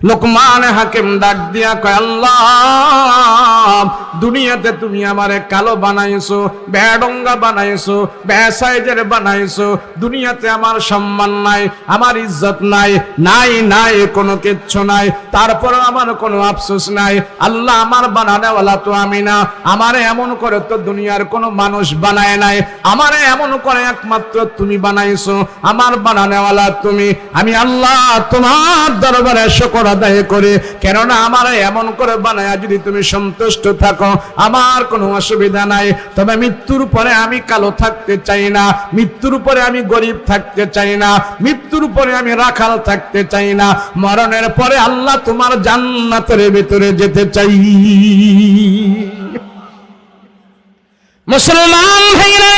লোকমান হাকিম ডাক দিয়া কয়, আল্লাহ, দুনিয়াতে তুমি আমারে কালো বানাইছো, বেডঙ্গা বানাইছো, বেসাইজের বানাইছো। দুনিয়াতে আমার সম্মান নাই, আমার ইজ্জত নাই, নাই নাই কোনো কিচ্ছু নাই। তারপরে আমার কোনো আফসোস নাই। আল্লাহ, আমার বানানেওয়ালা তো আমি না। আমারে এমন করে তো দুনিয়ার কোনো মানুষ বানায় নাই। আমারে এমন করে একমাত্র তুমি বানাইছো। আমার বানানেওয়ালা তুমি। আমি আল্লাহ তোমার দরবারে শুকর আদায় করে, কেননা আমার এমন করে বানায়া যদি তুমি সন্তুষ্ট থাকো, আমার কোনো অসুবিধা নাই। তবে মৃত্যুর পরে আমি কালো থাকতে চাই না, মৃত্যুর পরে আমি গরিব থাকতে চাই না, মৃত্যুর পরে আমি রাখাল থাকতে চাই না। মরণের পরে আল্লাহ তোমার জান্নাতের ভিতরে যেতে চাই। মুসলমান ভাইরা,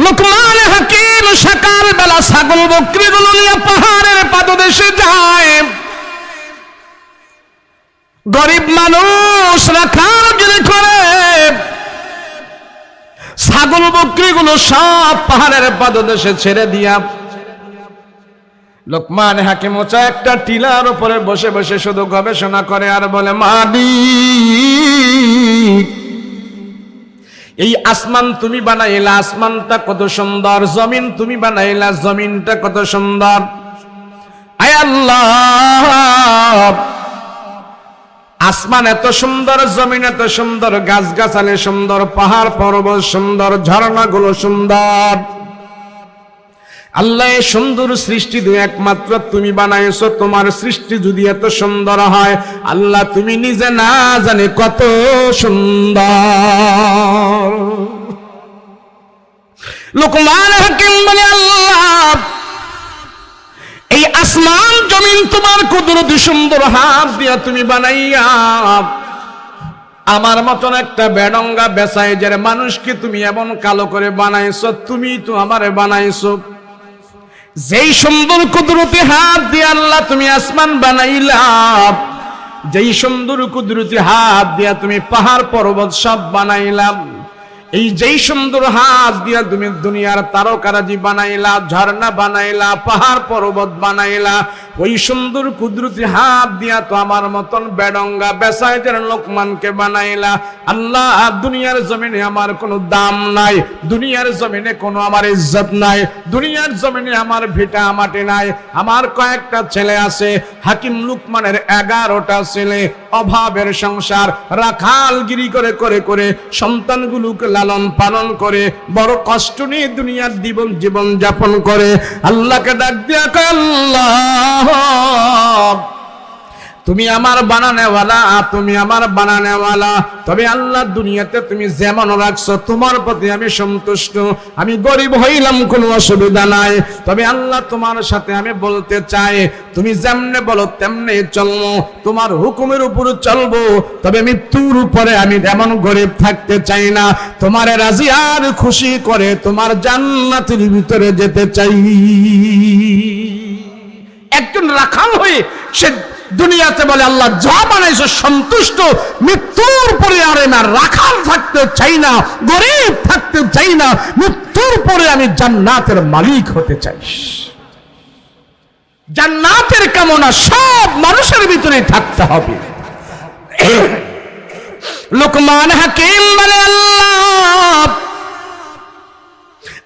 লোকমান হাকিম সকাল বেলা ছাগল বকরিগুলো নিয়ে পাহাড়ের পাদদেশে যায়। গরিব মানুষ রাখার জন্য করে ছাগল বকরিগুলো সব পাহাড়ের পাদদেশে ছেড়ে দিয়া লোকমান হাকিম ওচা একটা টিলার উপরে বসে বসে শুধু গবেষণা করে আর বলে, মালিক, এই আসমান তুমি বানাইলা, আসমানটা কত সুন্দর। জমিন তুমি বানাইলা, জমিনটা কত সুন্দর। আয় আল্লাহ, আসমান এত সুন্দর, জমিন এত সুন্দর, গাছগাছালি সুন্দর, পাহাড় পর্বত সুন্দর, ঝর্ণাগুলো সুন্দর। আল্লাহ, এই সুন্দর সৃষ্টি দুই একমাত্র তুমি বানাইছো। তোমার সৃষ্টি যদি এত সুন্দর হয়, আল্লাহ তুমি নিজে না জানে কত সুন্দর। লোকমান হাকিম বলে, আল্লাহ, এই আসমান জমিন তোমার কুদরতি সুন্দর হাত দিয়া তুমি বানাইয়া আমার মতন একটা বেডঙ্গা বেসাইজের মানুষকে তুমি এমন কালো করে বানাইছো। তুমি তো আমারে বানাইছো। যেই সুন্দর কুদরতি হাত দিয়ে আল্লাহ তুমি আসমান বানাইলা, যেই সুন্দর কুদরতি হাত দিয়া তুমি পাহাড় পর্বত সব বানাইলাম, এই যেই সুন্দর হাত দিয়া তুমি দুনিয়ার তারকারাজি বানাইলা, ঝর্ণা বানাইলা, পাহাড় পর্বত বানাইলা, ওই সুন্দর কুদরতি হাত দিয়া তো আমার মতন বেডঙ্গা বেসাইজের লোকমানকে বানাইলা। আল্লাহ, দুনিয়ার জমিনে আমার কোনো দাম নাই, দুনিয়ার জমিনে কোনো আমার ইজ্জত নাই, দুনিয়ার জমিনে আমার ভিটা মাটি নাই। আমার কয়েকটা ছেলে আছে, হাকিম লোকমানের 11টা ছেলে, অভাবের সংসার, রাখালগিরি করে করে করে সন্তানগুলোকে লালন পালন করে বড় কষ্ট নিয়ে দুনিয়ার জীবন যাপন করে। আল্লাহকে ডাক দিয়া কয়, আল্লাহ, তুমি আমার বানানেওয়ালা, তুমি আমার বানানেওয়ালা। তবে আল্লাহ, দুনিয়াতে তুমি যেমন রাখছো তোমার প্রতি আমি সন্তুষ্ট। আমি গরিব হইলাম, কোনো অসুবিধা নাই। তবে আল্লাহ, তোমার সাথে আমি বলতে চাই, তুমি যেমনে বলো তেমনি চলবো, তোমার হুকুমের উপর চলবো। তবে মৃত্যুর উপরে আমি এমন গরিব থাকতে চাই না। তোমারে রাজি আর খুশি করে তোমার জান্নাতের ভিতরে যেতে চাই। একজন রাখাল হয়ে সে দুনিয়াতে বলে, আল্লাহ যা বানাইছো সন্তুষ্ট, মৃত্যুর পরে আর না রাখাল থাকতে চাই না, গরিব থাকতে চাই না, মৃত্যুর পরে আমি জান্নাতের মালিক হতে চাই। জান্নাতের কামনা সব মানুষের ভিতরে থাকতে হবে। লোকমান হাকিম বলে, আল্লাহ,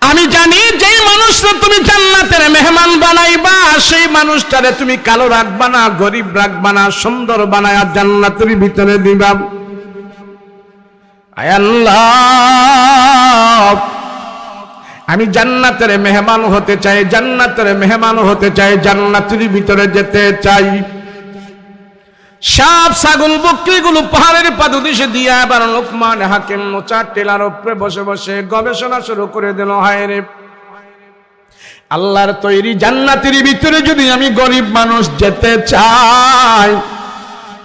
আমি জানি যে মানুষটা তুমি জান্নাতের মেহমান বানাইবা, সেই মানুষটারে তুমি কালো রাখবা না, গরিব রাখবা না, সুন্দর বানায়া জান্নাতের ভিতরে দিবা। আয় আল্লাহ, আমি জান্নাতের মেহমান হতে চাই, জান্নাতের মেহমান হতে চাই, জান্নাতের ভিতরে যেতে চাই। সব ছাগল বকরিগুলো পাহাড়ের পাদদেশে দিয়া এবার লোকমান হাকিম মোচা টেলার উপরে বসে বসে গবেষণা শুরু করে দিল। হায় রে, আল্লাহর তৈরি জান্নাতের ভিতরে যদি আমি গরিব মানুষ যেতে চাই,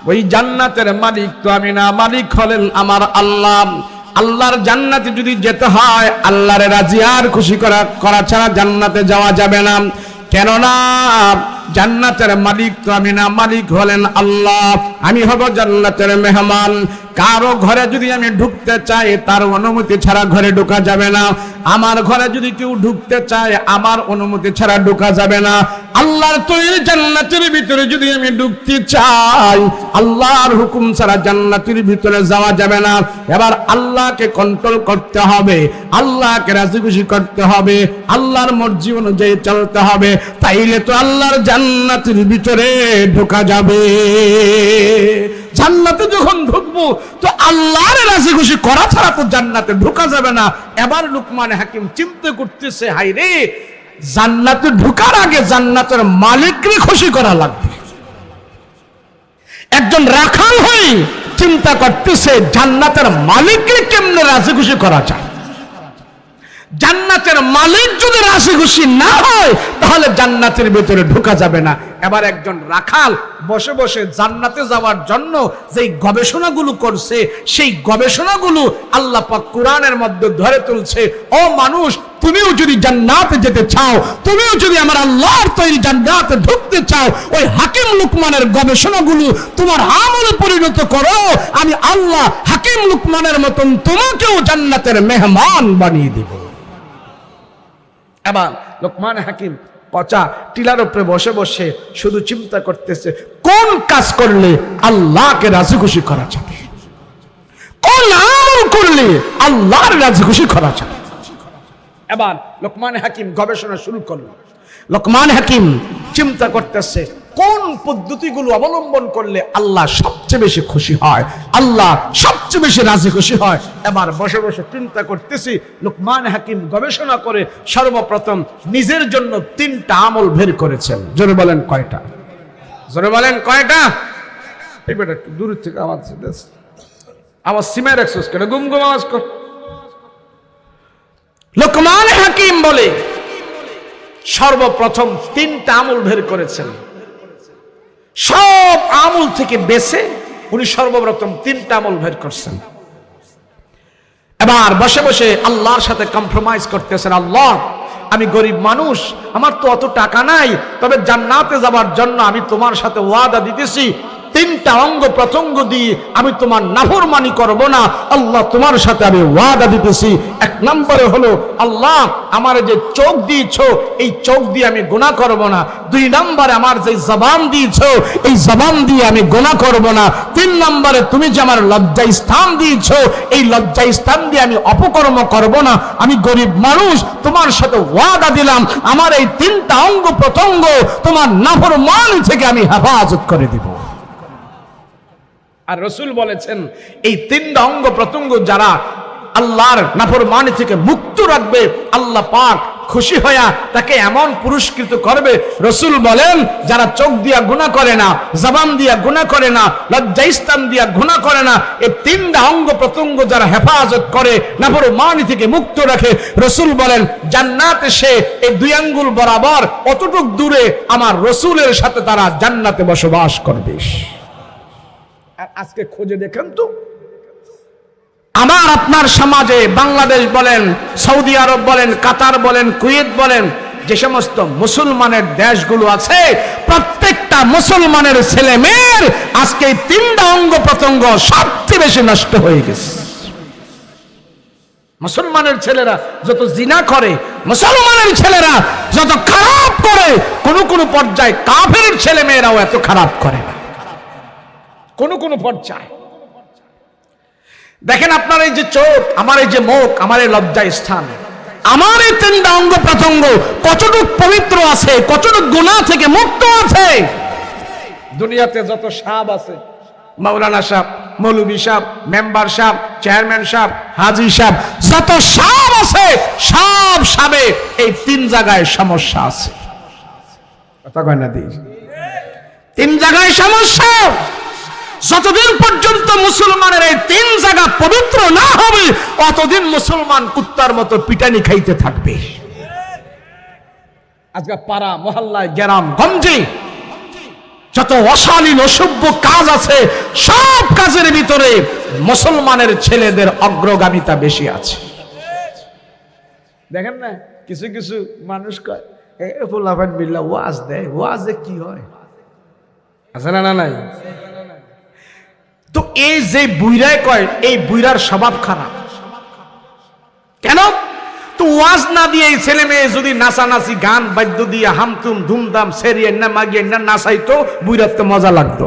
ওই জান্নাতের মালিক তো আমি না, মালিক হলেন আমার আল্লাহ। আল্লাহর জান্নাতে যদি যেতে হয়, আল্লাহর রাজি আর খুশি করা ছাড়া জান্নাতে যাওয়া যাবে না। কেননা জান্নাতের মালিক তো আমি না, মালিক হলেন আল্লাহ। আমি হব জান্নাতের মেহমান। কারো ঘরে যদি আমি ঢুকতে চাই তার অনুমতি ছাড়া ঘরে ঢোকা যাবে না, আমার ঘরে যদি কেউ ঢুকতে চায় আমার অনুমতি ছাড়া ঢোকা যাবে না। আল্লাহর তৈরি জান্নাতের ভিতরে যদি আমি ঢুকতে চাই আল্লাহর হুকুম ছাড়া জান্নাতের ভিতরে যাওয়া যাবে না। এবার আল্লাহকে কন্ট্রোল করতে হবে, আল্লাহকে রাজি খুশি করতে হবে, আল্লাহর মর্জি অনুযায়ী চলতে হবে, তাইলে তো আল্লাহর জান্নাতের ভিতরে ঢোকা যাবে। জান্নাতে যখন ঢুকবো তো আল্লাহর রাজি খুশি করা ছাড়া তো জান্নাতে ঢোকা যাবে না। এবার লুকমান হাকিম চিন্তা করতেছে, হাই রে, জান্নাতে ঢোকার আগে জান্নাতের মালিককে খুশি করা লাগবে। একজন রাখাল হয়ে চিন্তা করতেছে জান্নাতের মালিককে কেমনে রাজি খুশি করা যায়। জান্নাতের মালিক যদি রাজি খুশি না হয় তাহলে জান্নাতের ভিতরে ঢোকা যাবে না। এবার একজন রাখাল বসে বসে জান্নাতে যাওয়ার জন্য যেই গবেষণাগুলো করছে সেই গবেষণাগুলো আল্লাহ পাক কোরআনের মধ্যে ধরে তুলছে। ও মানুষ, তুমিও যদি জান্নাতে যেতে চাও, তুমিও যদি আমার আল্লাহর তৈরি জান্নাতে ঢুকতে চাও, ওই হাকিম লুকমানের গবেষণাগুলো তোমার আমলে পরিণত করো। আমি আল্লাহ হাকিম লুকমানের মতন তোমাকেও জান্নাতের মেহমান বানিয়ে দিব। এবার লোকমান হাকিম পচা টিলার উপরে বসে বসে শুধু চিন্তা করতেছে কোন কাজ করলে আল্লাহকে রাজি খুশি করা যাবে, কোন আমল করলে আল্লাহর রাজি খুশি করা যাবে। এবার লোকমান হাকিম গবেষণা শুরু করলো। লোকমান হাকিম চিন্তা করতেছে কোন পদ্ধতিগুলো অবলম্বন করলে আল্লাহ সবচেয়ে বেশি খুশি হয়, আল্লাহ সবচেয়ে বেশি রাজি খুশি হয়। এবার বসে বসে চিন্তা করতেছি। লোকমান হাকিম গবেষণা করে সর্বপ্রথম নিজের জন্য 3টা আমল বের করেছেন। জোরে বলেন কয়টা? জোরে বলেন কয়টা? এই বেটা একটু দূর থেকে আওয়াজ সিমায় রাখছিস কেন? গুম গুম আওয়াজ কর। লোকমান হাকিম বলে সর্বপ্রথম 3টা আমল বের করেছেন। সব আমল থেকে বেছে উনি সর্বপ্রথম 3টা আমল বের করছেন। এবার বসে বসে আল্লাহর সাথে কম্প্রোমাইজ করতেছেন। আল্লাহ, আমি গরিব মানুষ, আমার তো অত টাকা নাই, তবে জান্নাতে যাবার জন্য আমি তোমার সাথে ওয়াদা দিতেছি 3টা অঙ্গ প্রত্যঙ্গ দিয়ে আমি তোমার নাফরমানি করব না। আল্লাহ, তোমার সাথে আমি ওয়াদা দিতেছি। 1 নম্বরে হলো আল্লাহ, আমার যে চোখ দিয়েছো এই চোখ দিয়ে আমি গুনাহ করব না। 2 নম্বরে আমার যে জবান দিয়েছো এই জবান দিয়ে আমি গুনাহ করব না। 3 নম্বরে তুমি যে আমার লজ্জা স্থান দিয়েছো এই লজ্জা স্থান দিয়ে আমি অপকর্ম করব না। আমি গরিব মানুষ, তোমার সাথে ওয়াদা দিলাম আমার এই 3টা অঙ্গ প্রত্যঙ্গ তোমার নাফরমানি থেকে আমি হেফাজত করে দিব। আর রাসূল বলেছেন এই 3টা অঙ্গ প্রত্যঙ্গ যারা আল্লাহর নাফরমানি থেকে মুক্ত রাখবে আল্লাহ পাক খুশি হয়া তাকে এমন পুরস্কৃত করবে। রাসূল বলেন যারা চোখ দিয়া গুনাহ করে না, জবান দিয়া গুনাহ করে না, লজ্জাস্থান দিয়া গুনাহ করে না, এই 3টা অঙ্গ প্রত্যঙ্গ যারা হেফাজত করে নাফরমানি থেকে মুক্ত রাখে, রাসূল বলেন জান্নাতে সে এই 2 আঙ্গুল বরাবর অতটুক দূরে আমার রাসূলের সাথে তারা জান্নাতে বসবাস করবে। আজকে খোঁজে দেখেন তো আমার আপনার সমাজে বাংলাদেশ বলেন, সৌদি আরব বলেন, কাতার বলেন, কুয়েত বলেন, যে সমস্ত মুসলমানের দেশগুলো আছে প্রত্যেকটা মুসলমানের ছেলে মেয়ের আজকে 3টা অঙ্গ প্রত্যঙ্গ সবচেয়ে বেশি নষ্ট হয়ে গেছে। মুসলমানের ছেলেরা যত জিনা করে, মুসলমানের ছেলেরা যত খারাপ করে, কোন পর্যায়ে কাফের ছেলে মেয়েরাও এত খারাপ করে না। কোন পর্যায়ে দেখেন আপনার এই যে চোখ, আমার এই যে মুখ, আমার এই লজ্জা স্থান, আমার এই 3টা অঙ্গ প্রত্যঙ্গ কতটুক পবিত্র আছে, কতটুক গুনাহ থেকে মুক্ত আছে। দুনিয়াতে যত সাহেব আছে, মাওলানা সাহেব, মৌলভী সাহেব, মেম্বার সাহেব, চেয়ারম্যান সাহেব, হাজী সাহেব, যত সাহেব আছে সব সাহেবে এই 3 জায়গায় সমস্যা আছে। কথা কয় না দি? 3 জায়গায় সমস্যা। যতদিন পর্যন্ত মুসলমানের এই 3 জায়গা পবিত্র না হবে অতদিন মুসলমান কুত্তার মতো পিটানি খাইতে থাকবে। আজকে পাড়া মহল্লায় গ্রাম গঞ্জে যত অশালীন অসভ্য কাজ আছে সব কাজের ভিতরে মুসলমানের ছেলেদের অগ্রগামিতা বেশি আছে। দেখেন না কিছু কিছু মানুষ কয় এ ফুলাফান বিল্লাহ ওয়াজ দেয়, ওয়াজে কি হয়? আছে না? নাই। তো এই যে বুইরায় কয় এই বুইরার স্বভাব খারাপ কেন? তো ওয়াজ না দিয়ে এই ছেলে মেয়ে যদি নাচানাচি গান বাদ্য দিয়ে হামতুম ধুমধাম সেরিয়ে না মাগিয়ে না নাচাইতো বুইরার তো মজা লাগতো।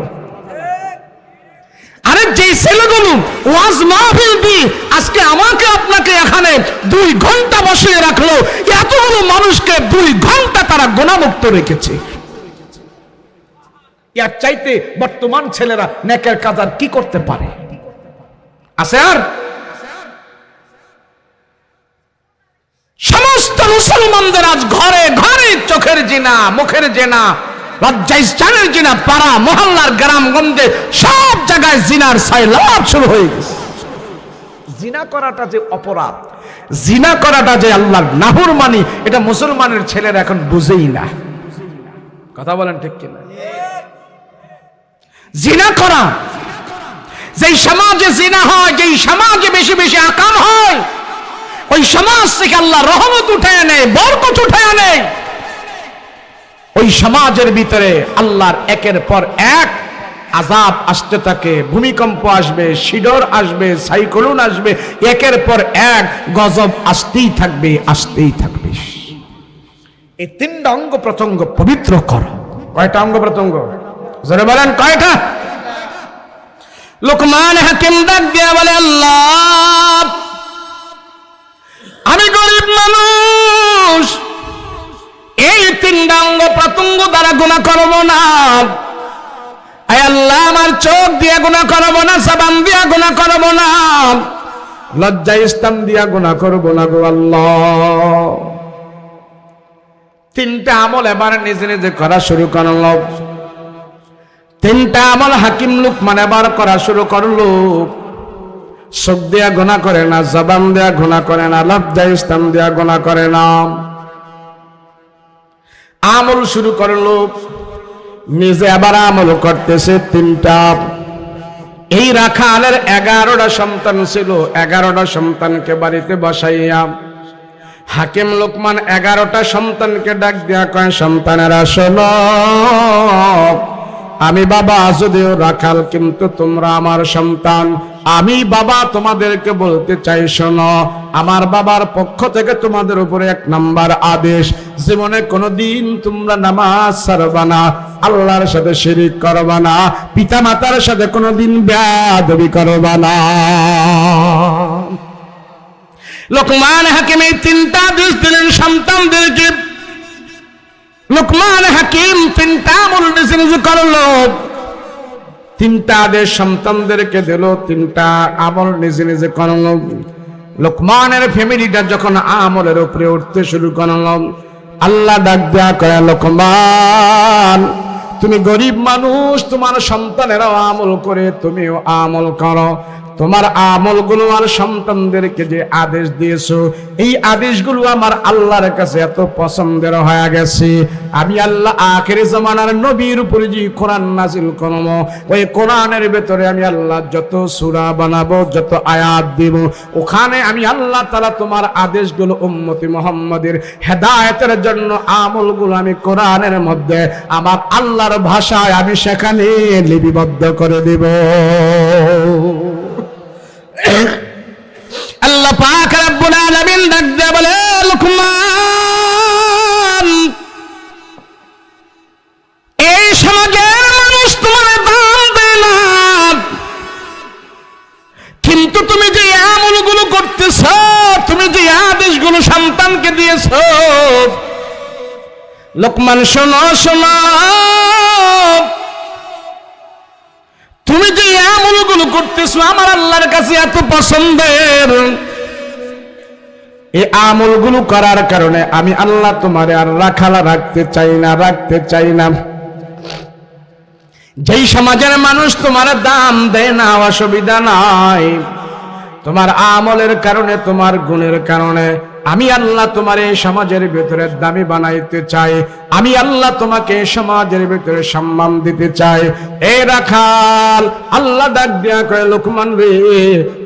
আরে যে ছেলেগুলো ওয়াজ মাহফিল দিয়ে আজকে আমাকে আপনাকে এখানে 2 ঘন্টা বসিয়ে রাখলো, এতগুলো মানুষকে 2 ঘন্টা তারা গুনাহমুক্ত রেখেছে। এর চাইতে বর্তমান ছেলেরা নেকের কাজ আর কি করতে পারে? আছে আর? সমস্ত মুসলমানদের আজ ঘরে ঘরে চোখের জিনা, মুখের জিনা, লজ্জাস্থানের জিনা, পাড়া মহল্লার গ্রামগঞ্জে সব জায়গায় জিনার সাইলাব শুরু হয়ে গেছে। জিনা করাটা যে অপরাধ, জিনা করাটা যে আল্লাহর নাফরমানি, এটা মুসলমানের ছেলেরা এখন বুঝেই না। কথা বলেন ঠিক কিনা? জিনা করা, যেই সমাজে জিনা হয়, যেই সমাজে বেশি বেশি আকাম হয়, ওই সমাজ থেকে আল্লাহ রহমত উঠায় নেয়, বরকত উঠায় নেয়। ওই সমাজের ভিতরে আল্লাহর একের পর এক আযাব আসতে থাকে, ভূমিকম্প আসবে, শিডর আসবে, সাইক্লোন আসবে, একের পর এক গজব আসতেই থাকবে, আসতেই থাকবে। এই 3টা অঙ্গ প্রত্যঙ্গ পবিত্র করো। কয়টা অঙ্গ প্রত্যঙ্গ? জোরে বলেন কয়টা? লোকমান হাকিম ডাক দিয়া বলে, আল্লাহ আমি গরিব মানুষ, এই 3টা অঙ্গ প্রত্যঙ্গ দ্বারা গুনাহ করব না। আয় আল্লাহ আমার চোখ দিয়ে গুনাহ করব না, জবান দিয়ে গুনাহ করব না, লজ্জা স্থান দিয়া গুনাহ করব না গো আল্লাহ। 3টা আমল এবার নিজে নিজে করা শুরু করল। 3টা আমল হাকিম লোকমান এবার করা শুরু করলো। চোখ দিয়া গুনাহ করে না, জবান দিয়া গুনাহ করে না, লজ্জা স্থান দিয়া গুনাহ করে না। আমল শুরু করলো, নিজে আবার আমল করতেছে 3টা। এই রাখালের 11টা সন্তান ছিল, 11টা সন্তানকে বাড়িতে বসাইয়া হাকিম লোকমান 11টা সন্তানকে ডাক দিয়া কয়, সন্তানেরা শোনো, আমি বাবা যদিও রাখাল, কিন্তু তোমরা আমার সন্তান। আমি বাবা তোমাদেরকে বলতে চাই, শোনো, আমার বাবার পক্ষ থেকে তোমাদের উপরে 1 নাম্বার আদেশ, জীবনে কোনোদিন তোমরা নামাজ ছাড়বা না, আল্লাহর সাথে শিরিক করবা না, পিতা মাতার সাথে কোনোদিন বেয়াদবি করবা না। লোকমান হাকিম এই 3টা আদেশ দিলেন সন্তানদেরকে। লোকমান হাকিম 3টা আমল নিজে নিজে করলো। 3টা আদেশ সন্তানদেরকে দিল, 3টা আমল নিজে নিজে করল। লোকমানের ফ্যামিলিটা যখন আমলের উপরে উঠতে শুরু করল, আল্লাহ ডাক দেয়া করে, লোকমান তুমি গরিব মানুষ, তোমার সন্তানেরাও আমল করে, তুমিও আমল করো। তোমার আমলগুলো আর সন্তানদেরকে যে আদেশ দিয়েছো, এই আদেশগুলো আমার আল্লাহর কাছে এত পছন্দের হয়ে গেছে। আমি আল্লাহ আখিরি জামানার নবীর উপরে যে কোরআন নাজিল করব, ওই কোরআনের ভেতরে আমি আল্লাহ যত সূরা বানাবো, যত আয়াত দিব, ওখানে আমি আল্লাহ তাআলা তোমার আদেশগুলো উম্মতি মুহাম্মাদের হেদায়েতের জন্য আমলগুলো আমি কোরআনের মধ্যে আমার আল্লাহর ভাষায় আমি সেখানে লিপিবদ্ধ করে দেব। আল্লাহ পাক রব্বুল আলামিন ডাক দিয়ে বলে, লোকমান এই সমাজের মানুষ তোমার দাম দেয় না, কিন্তু তুমি যে আমলগুলো করতেছ, তুমি যে আদেশগুলো সন্তানকে দিয়েছ, লোকমান শোনো শোনো, তুমি যে আমলগুলো করতেছো আমার আল্লাহর কাছে এত পছন্দের, এই আমলগুলো করার কারণে আমি আল্লাহ তোমারে আর রাখালা রাখতে চাই না। যেই সমাজের মানুষ তোমার দাম দেয় না, অসুবিধা নাই, তোমার আমলের কারণে, তোমার গুণের কারণে আমি আল্লাহ তোমার এই সমাজের ভেতরে দামি বানাইতে চাই। আমি আল্লাহ তোমাকে সমাজের ভিতরে সম্মান দিতে চাই। এ রাখাল, আল্লাহ ডাক দিয়া কয় লোকমান রে,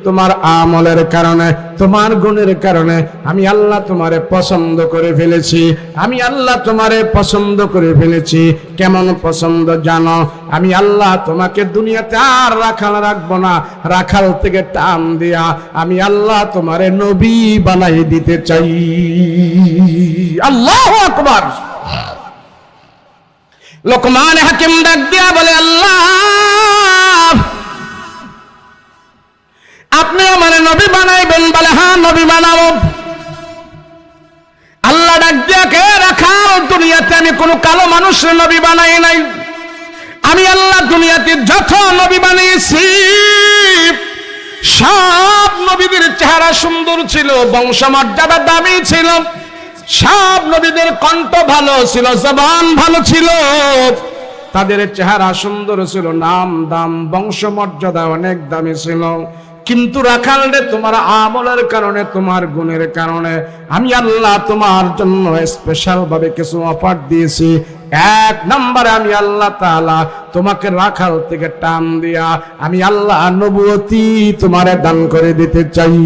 তোমার আমলের কারণে, তোমার গুণের কারণে আমি আল্লাহ তোমারে পছন্দ করে ফেলেছি। আমি আল্লাহ তোমারে পছন্দ করে ফেলেছি। কেমন পছন্দ জানো? আমি আল্লাহ তোমাকে দুনিয়াতে আর রাখাল রাখবো না, রাখাল থেকে টান দিয়া আমি আল্লাহ তোমারে নবী বানাই দিতে চাই। আল্লাহু আকবার। লোকমান হাকিম ডাক দিয়া বলে, আল্লাহ আপনি আমার নবী বানাইবেন? বলে হ্যাঁ নবী বানাবো। আল্লাহ ডাক দিয়া কে রাখাল, দুনিয়াতে আমি কোনো কালো মানুষের নবী বানাই নাই। আমি আল্লাহ দুনিয়াতে যত নবী বানিয়েছি সব নবীদের চেহারা সুন্দর ছিল, বংশমর্যাদা দামি ছিল, সব নবীদের কণ্ঠ ভালো ছিল, জবান ভালো ছিল, তাদের চেহারা সুন্দর ছিল, নাম দাম বংশমর্যাদা অনেক দামি ছিল। কিন্তু রাখাল রে, তোমার আমলের কারণে, তোমার গুণের কারণে আমি আল্লাহ তোমার জন্য স্পেশাল ভাবে কিছু অফার দিয়েছি। এক নম্বরে আমি আল্লাহ তাআলা তোমাকে রাখাল থেকে টান দিয়া আমি আল্লাহ নবুয়তি তোমারে দান করে দিতে চাই।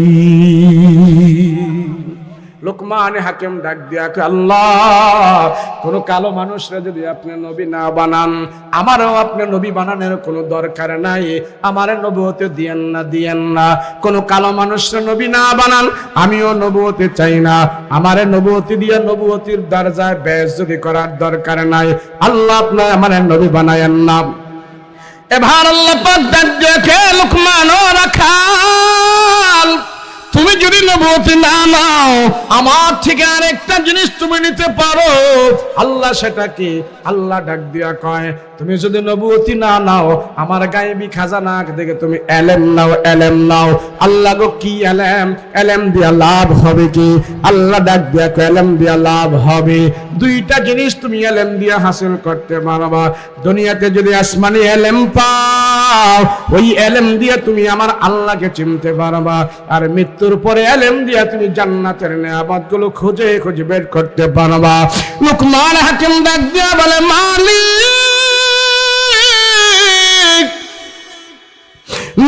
লোকমান হাকিম ডাক দিয়া কয়, আল্লাহ কোন কালো মানুষরা যদি আপনি নবী না বানান, আমারও আপনি নবী বানানোর কোনো দরকার নাই, আমারে নবুয়তে দিয়েন না, দিয়েন না। কোন কালো মানুষরা নবী না বানান, আমিও নবুয়তে চাই না, আমারে নবুয়তি দিয়ে নবুয়তির দরজায় বেইজ্জতি করার দরকার নাই। আল্লাহ আপনি আমারে নবী বানায়েন না। এবার আল্লাহ পাক ডাক দিয়া কয়, লোকমান ও রাখাল, তুমি যদি নবুয়তি না নাও, আমার থেকে আরেকটা জিনিস তুমি নিতে পারো। আল্লাহ সেটা কি? আল্লাহ ডাক দিয়া কয়, তুমি যদি নবুয়তি না নাও, আমার গায়েবী খাজানা থেকে তুমি এলেম নাও, এলেম নাও। আল্লাহ গো কি এলেম? এলেম দিয়া লাভ হবে কি? আল্লাহ ডাক দিয়া কয়, এলেম দিয়া লাভ হবে দুইটা জিনিস তুমি এলেম দিয়া হাসিল করতে পারবা। দুনিয়াতে যদি আসমানি এলেম পাও, ওই এলেম দিয়ে তুমি আমার আল্লাহকে চিনতে পারবা। আর মৃত্যুর পরে এলেম দিয়া তুমি জান্নাতের নেয়ামতগুলো খুঁজে খুঁজে বের করতে পারবা। লোকমান হাকিম ডাক দিয়া বলে, মালিক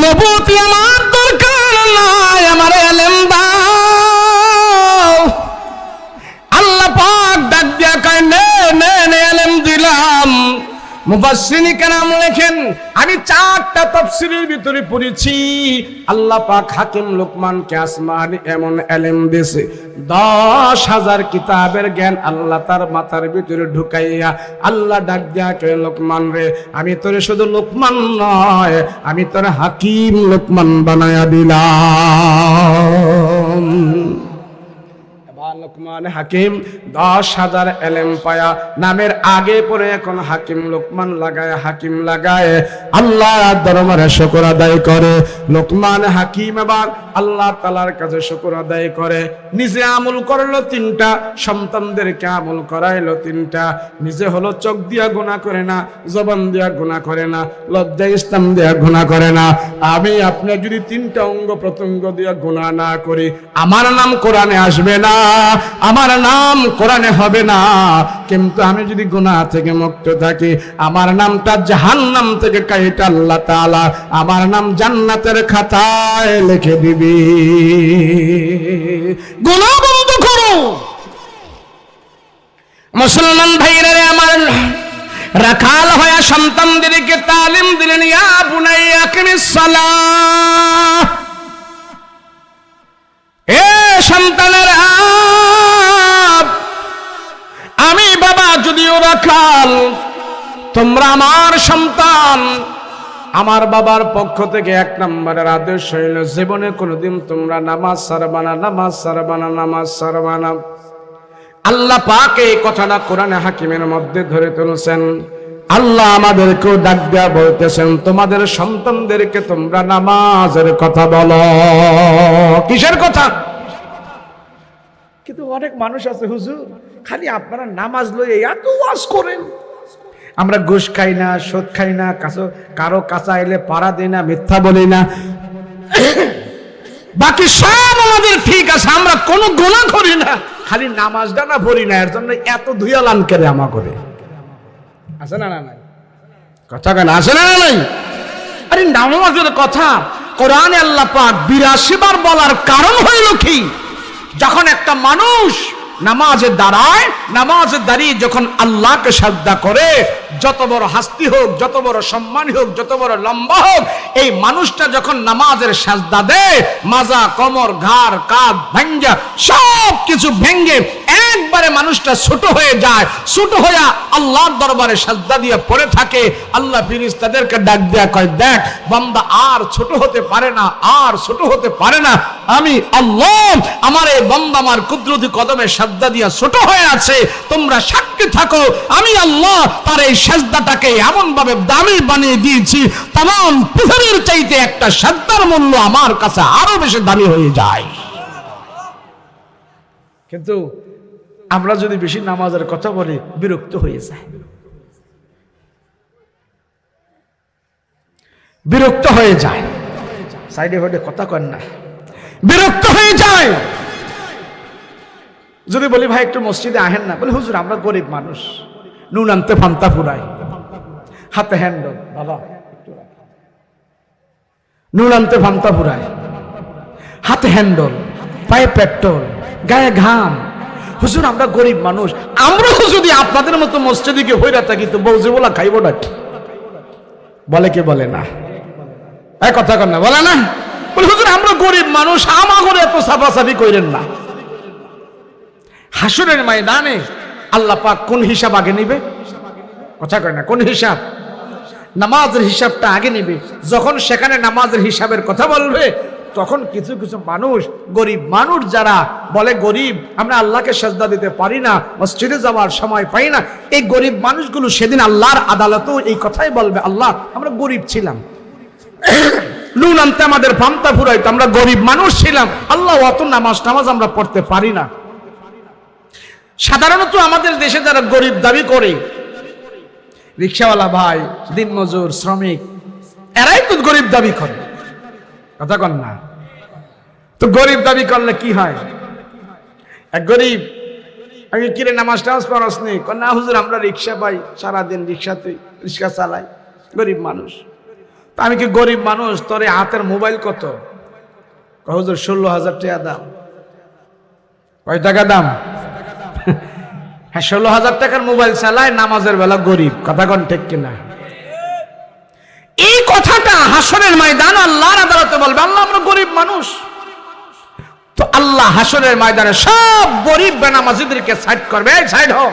নবুয়তি আমার দরকার নাই, আমার এলেম দাও। আল্লাহ পাক ডাক দিয়া কয়, নে নে নে, এলেম দিলাম। মুফাসসিরিন কেরাম লেখেন, আমি 4টা তাফসীরের ভিতরে পড়েছি, আল্লাহ পাক হাকিম লোকমানকে আসমানি এমন এলেম দিয়েছে, 10,000 কিতাবের জ্ঞান আল্লাহ তার মাথার ভিতরে ঢুকাইয়া আল্লাহ ডাক দিয়া কয়, লোকমান রে, আমি তোরে শুধু লোকমান নয়, আমি তোর হাকিম লোকমান বানায়া দিলাম। লোকমান হাকিম 10,000 এলেম পায়া নামের আগে পরে এখন হাকিম লোকমান লাগায়, হাকিম লাগায় আল্লাহ দরবারে শুকর আদায় করে। লোকমান হাকিম এবার আল্লাহ তাআলার কাছে শুকর আদায় করে। নিজে আমল করলো 3টা, সন্তানদেরকে আমল করাইলো 3টা। নিজে হলো চোখ দিয়া গুনাহ করে না, জবান দিয়া গুনাহ করে না, লজ্জা স্থান দিয়া গুনাহ করে না। আমি আপনি যদি 3টা অঙ্গ প্রত্যঙ্গ দিয়া গুনাহ না করি, আমার নাম কোরআনে আসবে না, আমার নাম কোরআনে হবে না। কিন্তু আমি যদি গুনাহ থেকে মুক্ত থাকি, আমার নামটা জাহান্নাম থেকে কাইটা আল্লাহ তাআলা আমার নাম জান্নাতের খাতায় লিখে দিবি। গুনাহ বন্ধ করো মুসলমান ভাইরা রে আমার। রাখাল হয়ে সন্তানদেরকে তালিম দিলেন, ইয়া বুনাইয়া আকিমিস সালাহ, এ সন্তানেরা, আমি বাবা যদিও রাখাল, তোমরা আমার সন্তান। আমার বাবার পক্ষ থেকে 1 নম্বরের আদেশ হইল, জীবনে কোনোদিন তোমরা নামাজ ছাড়বা না, নামাজ ছাড়বা না, নামাজ ছাড়বা না। আল্লাহ পাক এই কথাটা কোরআনে হাকিমের মধ্যে ধরে তুলছেন। আল্লাহ আমাদেরকেও ডাক দেয়া বলতেছেন, তোমাদের সন্তানদেরকে তোমরা নামাজের কথা বলো। কিসের কথা? কিন্তু অনেক মানুষ আছে, হুজুর খালি আপনারা নামাজ লইয়ে এত ওয়াজ করেন, আমরা ঘুষ খাই না, সুদ খাই না, কারো কাঁচা এলে পাড়া দেই না, মিথ্যা বলি না, বাকি সব আমাদের ঠিক আছে, আমরা কোনো গুনাহ করি না, খালি নামাজটা না পড়ি না, এর জন্য এত ধুয়ালান করে আমা করে আছে না নাই কথা কেন আছে না নাই? আরে নামাজের কথা কোরআনে আল্লাহ পাক 82 বার বলার কারণ হইল কি, যখন একটা মানুষ নামাজে দাঁড়ায়, নামাজে দাঁড়িয়ে যখন আল্লাহকে সাজদা করে, যত বড় হাস্তি হোক, যত বড় সম্মান হোক, যত বড় লম্বা হোক, এই মানুষটা যখন নামাজের সাজদা দেয়, মাজা, কোমর, ঘাড়, কাঁধ ভাঙ্গা সব কিছু ভেঙ্গে একবারে মানুষটা ছোট হয়ে যায়, ছোট হয়ে আল্লাহর দরবারে সাজদা দিয়ে পড়ে থাকে। আল্লাহ ফেরেশতাদেরকে ডাক দেয়া কয়, দেখ বান্দা আর ছোট হতে পারে না, আর ছোট হতে পারে না, আমি আল্লাহ আমার এই বান্দা আমার কুদরতি কদমে সাজদা দিয়া ছোট হয়ে আছে, তোমরা সাক্ষী থাকো আমি আল্লাহ তার এই সাজদাটাকে এমন ভাবে দামি বানিয়ে দিয়েছি, तमाम পৃথিবীর চাইতে একটা সাজদার মূল্য আমার কাছে আরো বেশি দামি হয়ে যায়। কিন্তু আমরা যদি বেশি নামাজের কথা বলি বিরক্ত হয়ে যায়, বিরক্ত হয়ে যায়, সাইডে ফাইডে কথা কন না, বিরক্ত হয়ে যায়। যদি বলি ভাই একটু মসজিদে আহেন না, বলে হুজুর আমরা গরিব মানুষ, নুন আনতে ফান্তা ফুরাই, হাতে হ্যান্ডল বাবা, নুন আনতে ফান্তা ফুরাই, হাতে হ্যান্ডল, পায়ে পেট্রোল, গায়ে ঘাম, হুজুর আমরা গরিব মানুষ, আমরাও যদি আপনাদের মতো মসজিদে গিয়ে হইরা থাকি তো বউজে বলা খাইব না, বলে কে বলে না, এই কথা কর না, বলে না, বলে হুজুর আমরা গরিব মানুষ, আমাগরে এত সাফাসাফি কইরেন না। হাসরের ময়দানে আল্লাহ পাক কোন হিসাব আগে নিবে? কথা কয় না, কোন হিসাব? নামাজের হিসাবটা আগে নিবে। যখন সেখানে নামাজের হিসাবের কথা বলবে, তখন কিছু কিছু মানুষ, গরিব মানুষ যারা বলে গরিব, আমরা আল্লাহকে সাজদা দিতে পারি না, মসজিদে যাওয়ার সময় পাই না, এই গরিব মানুষগুলো সেদিন আল্লাহর আদালতেও এই কথাই বলবে, আল্লাহ আমরা গরিব ছিলাম, নুন আনতে আমাদের ফান্তা ফুরাইতো, আমরা গরিব মানুষ ছিলাম, আল্লাহ অত নামাজ আমরা পড়তে পারি না। সাধারণত আমাদের দেশে যারা গরিব দাবি করে, রিকশাওয়ালা ভাই, দিনমজুর, শ্রমিক, এরাই তো গরিব দাবি করে, কথা কন না। তো গরিব দাবি করলে কি হয়? এক গরিব, আমি কিরে নামাজ টামাজ পড়াস নি? না হুজুর আমরা রিক্সা পাই, সারাদিন রিক্সা চালাই, গরিব মানুষ। তা আমি কি গরিব মানুষ, তোর হাতের মোবাইল কত? হুজুর 16,000 টাকা দাম। কয় টাকা দাম? হ্যাঁ 16,000 টাকার মোবাইল চালায়, নামাজের বেলা গরিব, কথা কন ঠিক কিনা? এই কথাটা হাসরের ময়দান আল্লাহর আদালতে বলবে, আল্লাহ আমরা গরিব মানুষ। তো আল্লাহ হাসরের ময়দানে সব গরিব বেনামাজিদেরকে সাইড করবে, এই সাইড হও,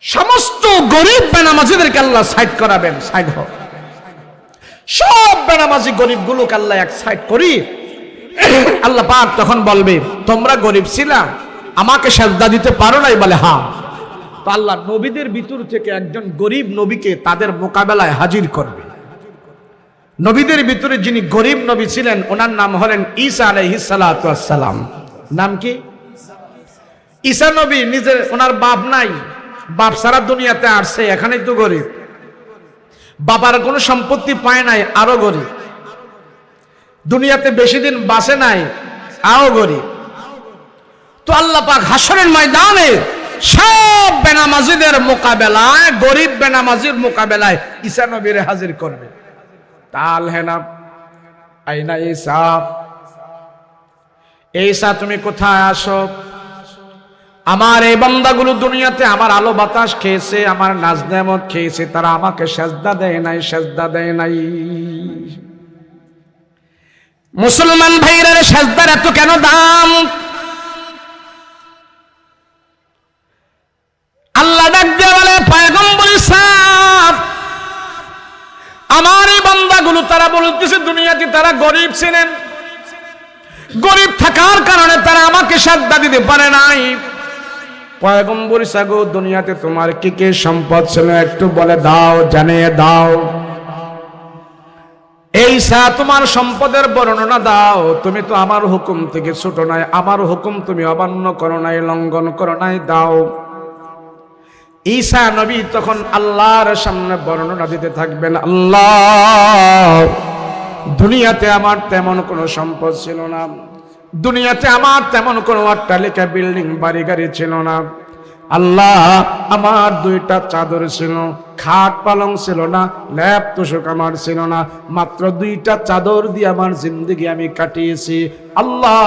সমস্ত গরিব বেনামাজিদেরকে আল্লাহ সাইড করাবেন, সাইড হও। সব বেনামাজি গরিবগুলোকে আল্লাহ এক সাইড করি, আল্লাহ পাক তখন বলবে তোমরা গরিব ছিলা, আমাকে সাজদা দিতে পারো নাই? বলে হ্যাঁ। তো আল্লাহ নবীদের ভিতর থেকে একজন গরিব নবীকে তাদের মোকাবেলায় হাজির করবে। নবীদের ভিতরে যিনি গরিব নবী ছিলেন ওনার নাম হলেন ঈসা আলাইহিস সালাতু ওয়াস সালাম। নাম কি? ঈসা নবী নিজের, ওনার বাপ নাই, বাপ সারা দুনিয়াতে আসছে, এখানেই তো গরিব, বাবার কোনো সম্পত্তি পায় নাই, আরো গরিব, দুনিয়াতে বেশি দিন বাঁচে নাই, আরো গরিব। তো আল্লাহ পাক হাসরের ময়দানে সব বেনামাজিদের মোকাবেলায়, গরিব বেনামাজির মোকাবেলায় ঈসা নবীরে হাজির করবে। তাল হেনা আইনা ঈসা, ঈসা তুমি কোথায় আসো? আমার এই বান্দাগুলো দুনিয়াতে আমার আলো বাতাস খেয়েছে, আমার নাজ নেয়ামত খেয়েছে, তারা আমাকে সাজদা দেয় নাই, সাজদা দেয় নাই। মুসলমান ভাইরা সাজদার এত কেন দাম? আল্লাহ ডাক দিয়ে বলে, পয়গম্বর সাহেব আমার এই বান্দাগুলো তারা বলতেছে দুনিয়াতে তারা গরিব ছিলেন, গরিব থাকার কারণে তারা আমাকে সাজদা দিতে পারে নাই। পয়গম্বর সাহেব দুনিয়াতে তোমার কি কি সম্পদ ছিল একটু বলে দাও, জানিয়ে দাও। এই সা তোমার সম্পদের বর্ণনা দাও, তুমি তো আমার হুকুম থেকে ছোট নাই, আমার হুকুম তুমি অমান্য করো নাই, লঙ্ঘন করো নাই, দাও। ঈসা নবী তখন আল্লাহর সামনে বর্ণনা দিতে থাকবেন, আল্লাহ দুনিয়াতে আমার তেমন কোনো সম্পদ ছিল না, দুনিয়াতে আমার তেমন কোনো অট্টালিকা বিল্ডিং বাড়ি গাড়ি ছিল না। আল্লাহ আমার দুইটা চাদর ছিল, খাট পালং ছিল না, ল্যাপ তোষক আমার ছিল না, মাত্র দুইটা চাদর দিয়ে আমার জিন্দগি আমি কাটিয়েছি। আল্লাহ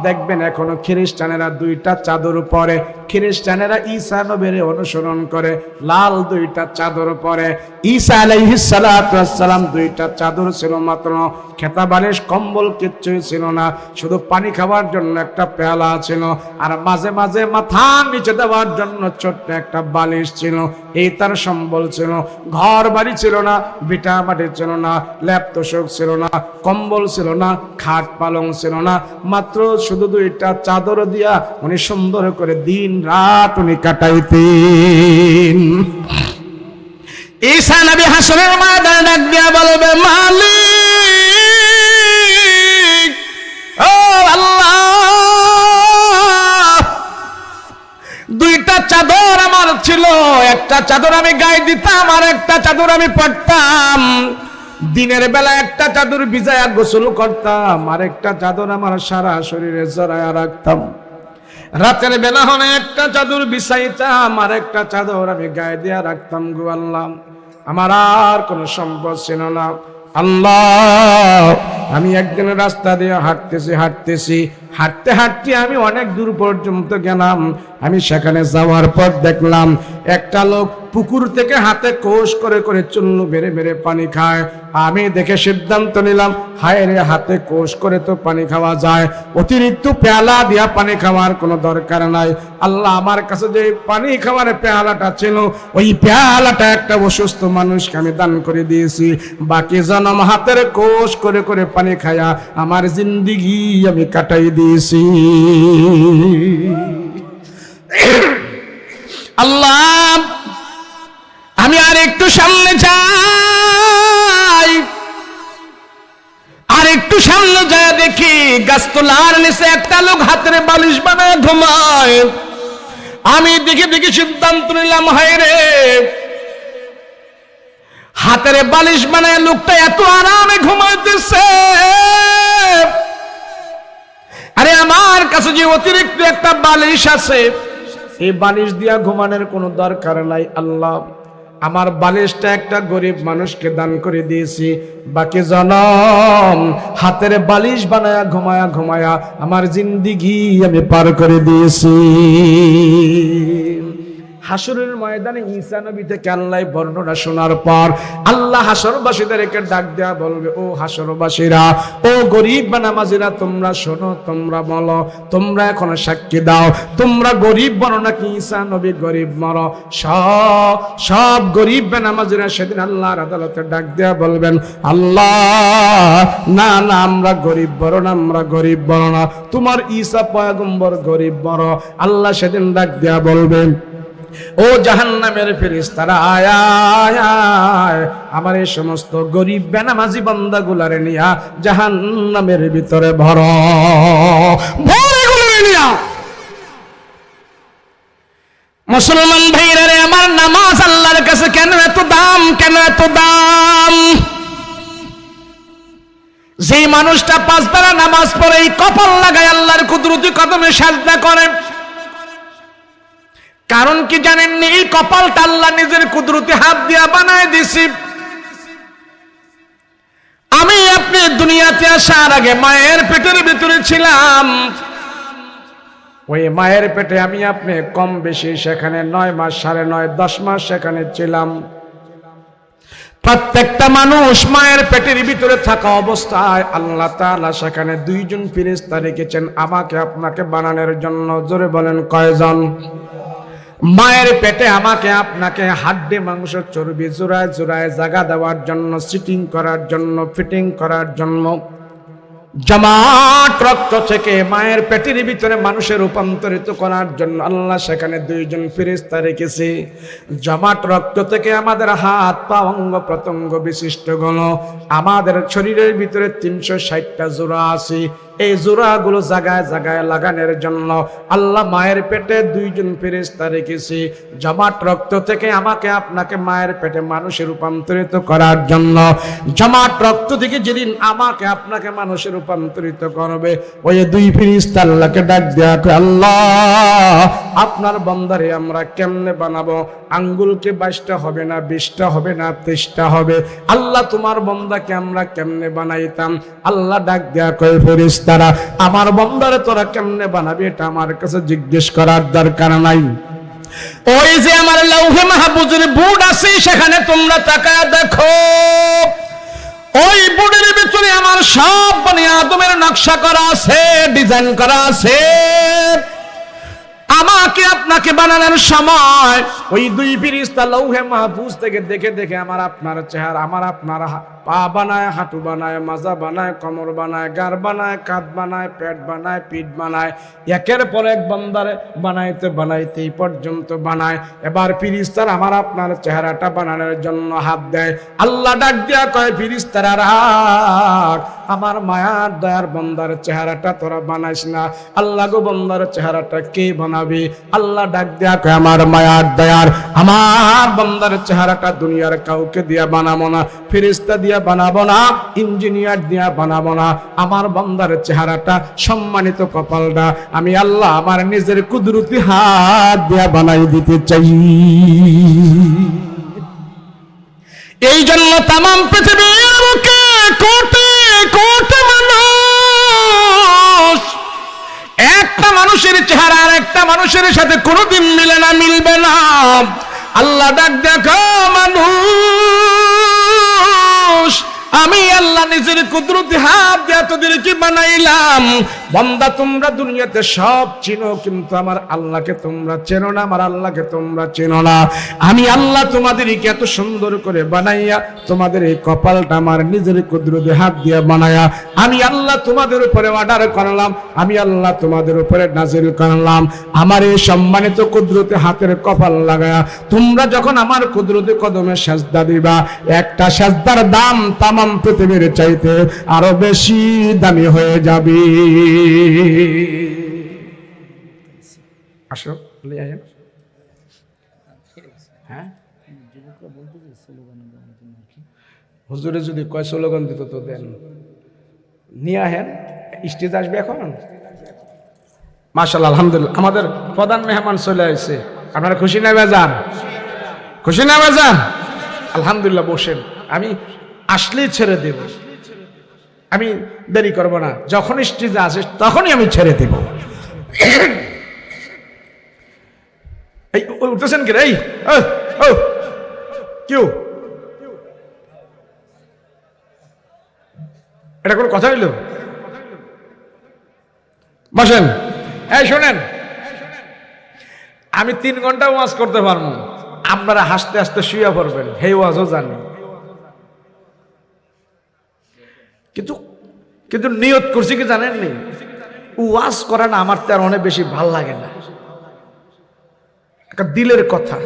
দেখবেন এখনো খ্রিস্টানেরা দুইটা চাদর পরে, খ্রিস্টানেরা ঈসা নবীর অনুসরণ করে, লাল দুইটা চাদর পরে। ঈসা আলাইহিস সালাতু ওয়াস সালাম দুইটা চাদর ছিল মাত্র, খেতা বালিশ কম্বল কিচ্ছুই ছিল না, শুধু পানি খাওয়ার জন্য একটা পেয়ালা ছিল, আর মাঝে মাঝে মাথার নিচে দেওয়ার জন্য ছোট্ট একটা বালিশ ছিল। এই তার সম্বল ছিল। ঘর বাড়ি ছিল না, ভিটা মাটি ছিল না, ল্যাপ তোষক ছিল না, কম্বল ছিল না, খাট পালং ছিল না, মাত্র শুধু দুইটা চাদর দিয়া উনি সুন্দর করে দিন রাত উনি কাটাইতেন। ঈসা নবী হাসরের ময়দানে ডাক দিয়া বলবে, মালিক ও আল্লাহ, দুইটা চাদর আমার ছিল, একটা চাদর আমি গায়ে দিতাম আর একটা চাদর আমি পরতাম। দিনের বেলা একটা চাদর ভিজায়া গোসল করতাম, আর একটা চাদর আমার সারা শরীরে জড়ায়া রাখতাম। রাতের বেলা হলে একটা চাদর বিছাইতাম আর একটা চাদর আমি গায়ে দিয়া রাখতাম। গো আল্লাহ, আমার আর কোনো সম্পদ ছিল না। আল্লাহ, আমি একদিন রাস্তা দিয়ে হাঁটতেছি, হাঁটতে হাঁটতে আমি অনেক দূর পর্যন্ত গেলাম। আমি সেখানে যাওয়ার পর দেখলাম একটা লোক পুকুর থেকে হাতে কোষ করে করে চুল্লু বেড়ে বেড়ে পানি খায়। আমি দেখে সিদ্ধান্ত নিলাম, হায় রে, হাতে কোষ করে তো পানি খাওয়া যায়, অতিরিক্ত পেয়ালা দিয়া পানি খাওয়ার কোনো দরকার নাই। আল্লাহ, আমার কাছে যে পানি খাওয়ার পেয়ালাটা ছিল, ওই পেয়ালাটা একটা অসুস্থ মানুষকে আমি দান করে দিয়েছি। বাকি জনম হাতের কোষ করে করে পানি খায়া আমার জিন্দিগি আমি কাটাই দিয়েছি। আল্লাহ, আমি আর একটু সামনে যাই, আর একটু সামনে যায় দেখি গাছতলার নিচে একটা লোক হাতের বালিশ বানায় ঘুমায়। আমি দেখে দেখে সিদ্ধান্ত নিলাম, হায় রে, হাতের বালিশ বানায় লোকটা এত আরামে ঘুমাইতেছে, আরে আমার কাছে যে অতিরিক্ত একটা বালিশ আছে, এই বালিশ দিয়া ঘুমানোর কোনো দরকার নাই। আল্লাহ, আমার বালিশটা একটা গরিব মানুষকে দান করে দিয়েছি, বাকি জনম হাতের বালিশ বানায়া ঘুমায়া ঘুমায়া আমার জিন্দিগি আমি পার করে দিয়েছি। হাসরের ময়দানে ঈসা নবী থেকে আল্লাহ বর্ণনা শোনার পর আল্লাহ হাসরবাসীদেরকে ডাক দেয়া বলবে, ও হাসরবাসীরা, ও গরিব বেনামাজিরা, তোমরা শোনো, তোমরা বলো, তোমরা এখন সাক্ষী দাও, তোমরা গরিব বলো নাকি ঈসা নবী গরিব বলো? সব গরিব বেনামাজিরা সেদিন আল্লাহর আদালতে ডাক দেয়া বলবেন, আল্লাহ না না, আমরা গরিব বড় না, আমরা গরিব বড় না, তোমার ঈসা পয়গম্বর গরিব বড়। আল্লাহ সেদিন ডাক দেয়া বলবেন, ও জাহান্নামের ফেরেশতারা, আয় আয় আয়, আমার এই সমস্ত গরিব বেনামাজি বান্দাগুলারে নিয়া জাহান্নামের ভিতরে ভরো, নিয়া। মুসলমান ভাইরা রে, আমার নামাজ আল্লাহর কাছে কেন এত দাম, কেন এত দাম? যেই মানুষটা 5 বেলা নামাজ পড়ে এই কপাল লাগায় আল্লাহর কুদরতি কদমে সাজদা করে, কারণ কি জানেননি? এই কপালটা আল্লাহ নিজের কুদরতি হাত দিয়া বানায় দিছি। আমি আপনি দুনিয়াতে আসার আগে মায়ের পেটের ভিতরে ছিলাম, ওই মায়ের পেটে আমি আপনি কম বেশি সেখানে 9 মাস, 9.5, 10 মাস সেখানে ছিলাম। প্রত্যেকটা মানুষ মায়ের পেটের ভিতরে থাকা অবস্থায় আল্লাহ তাআলা সেখানে 2 জন ফেরেশতা রেখেছেন আমাকে আপনাকে বানানোর জন্য। জোরে বলেন, কয়জন? মায়ের পেটে আমাকে আপনাকে হাড্ডি মাংস চর্বি জোড়ায় জোড়ায় জায়গা দেওয়ার জন্য, সিটিং করার জন্য, ফিটিং করার জন্য, জমাট রক্ত থেকে মায়ের পেটের ভিতরে মানুষের রূপান্তরিত করার জন্য আল্লাহ সেখানে 2 জন ফেরেশতা রেখেছে। জমাট রক্ত থেকে আমাদের হাত পা অঙ্গ প্রত্যঙ্গ বিশিষ্ট গুলো, আমাদের শরীরের ভিতরে 360টা জোড়া আছে। এই জোড়াগুলো জায়গায় জায়গায় লাগানোর জন্য আল্লাহ মায়ের পেটে দুইজন ফেরেশতা রেখেছে, জমাট রক্ত থেকে আমাকে আপনাকে মায়ের পেটে মানুষে রূপান্তরিত করার জন্য। জমাট রক্ত থেকে যেদিন আমাকে আপনাকে মানুষে রূপান্তরিত করবে, ওই দুই ফেরেশতা আল্লাহকে ডাক দেয়া, আল্লাহ আপনার বান্দারে আমরা কেমনে বানাবো? আঙ্গুলকে 22টা হবে না, 20টা হবে না, 23টা হবে? আল্লাহ তোমার বান্দাকে আমরা কেমনে বানাইতাম? আল্লাহ ডাক দেয়া কয়, ফেরেশতারা আমার বান্দারে তোরা কেমনে বানাবি এটা আমার কাছে জিজ্ঞেস করার দরকার নাই। ওই যে আমার লৌহে মাহফুজের বোর্ড আছে, সেখানে তোমরা তাকায় দেখো, ওই বোর্ডের ভিতরে আমার সব বনি আদমের নকশা করা আছে, ডিজাইন করা আছে। আমাকে আপনাকে বানানোর সময় ওই দুই ফেরেশতা লৌহে মাহফুজ থেকে দেখে দেখে আমার আপনার চেহারা, আমার আপনার পা বানায়, হাঁটু বানায়, মাজা বানায়, কোমর বানায়, গাড় বানায়, কাঁধ বানায়, পেট বানায়, পিঠ বানায়, একের পর এক বান্দারে বানাইতে বানাইতে এই পর্যন্ত বানায়। এবার ফেরেশতারা আমার আপনার চেহারাটা বানানোর জন্য হাত দেয়। আল্লাহ ডাক দিয়া কয়, ফেরেশতারা রাখ, আমার মায়ার দয়ার বান্দার চেহারাটা তোরা বানাইস না। আল্লাহ গো, বান্দার চেহারাটা কে বানাবে? আল্লাহ ডাক দেয়া কয়, আমার মায়ার দয়ার আমার বান্দার চেহারাটা দুনিয়ার কাউকে দিয়া বানাবো না, ফেরেশতা দিয়া বানাবো না, ইঞ্জিনিয়ার দিয়া বানাবো না। আমার বান্দার চেহারাটা, সম্মানিত কপালটা আমি আল্লাহ আমার নিজের কুদরতি হাত দিয়া বানাই দিতে চাই। এই জন্য তামাম পৃথিবীর বুকে কোটি কোটি মানুষ, একটা মানুষের চেহারা আর একটা মানুষের সাথে কোনোদিন মিলে না, মিলবে না। আল্লাহ ডাক দেখো, মানুষ আমি আল্লাহ নিজের কুদরতি হাত দিয়ে তোদেরকে বানাইলাম। বান্দা তোমরা দুনিয়াতে সব চিনো, কিন্তু আমার আল্লাহকে তোমরা চেনো না, আমার আল্লাহকে তোমরা চেনো না। আমি আল্লাহ তোমাদেরকে এত সুন্দর করে বানাইয়া, তোমাদের এই কপালটা আমার নিজের কুদরতি হাত দিয়ে বানায়া আমি আল্লাহ তোমাদের উপরে অর্ডার করলাম, আমি আল্লাহ তোমাদের উপরে নাজিল করলাম। আমার এই সম্মানিত কুদরতি হাতের কপাল লাগায়া তোমরা যখন আমার কুদরতি কদমে সেজদা দিবা, একটা সেজদার দাম তামাম পৃথিবীর চাইতে আরো বেশি দামি হয়ে যাবে। আসো, হ্যাঁ, হুজুরে যদি কয় স্লোগান দিত তো দেন, নিয়ে আহেন, স্টেজ আসবে এখন। মাশাআল্লাহ, আলহামদুলিল্লাহ, আমাদের প্রধান মেহমান চলে আসছে। আপনারা খুশি না বেজান? খুশি না বেজান? আলহামদুলিল্লাহ, বসেন, আমি আসলেই ছেড়ে দেব, আমি দেরি করব না, যখন স্টেজে আসে তখনই আমি ছেড়ে দেব। এই উঠতেছেন কি রে? কেউ এটা কোনো কথা হইল? বসেন। এই শোনেন, আমি 3 ঘন্টা ওয়াজ করতে পারবো, আপনারা হাসতে হাসতে শুয়ে পড়বেন, হে ওয়াজও জানি। কিন্তু কিন্তু নিয়ত করছি কি জানেননি? ওয়াজ করা না আমার তো আর অনেক বেশি ভাল লাগে না, একটা দিলের কথা।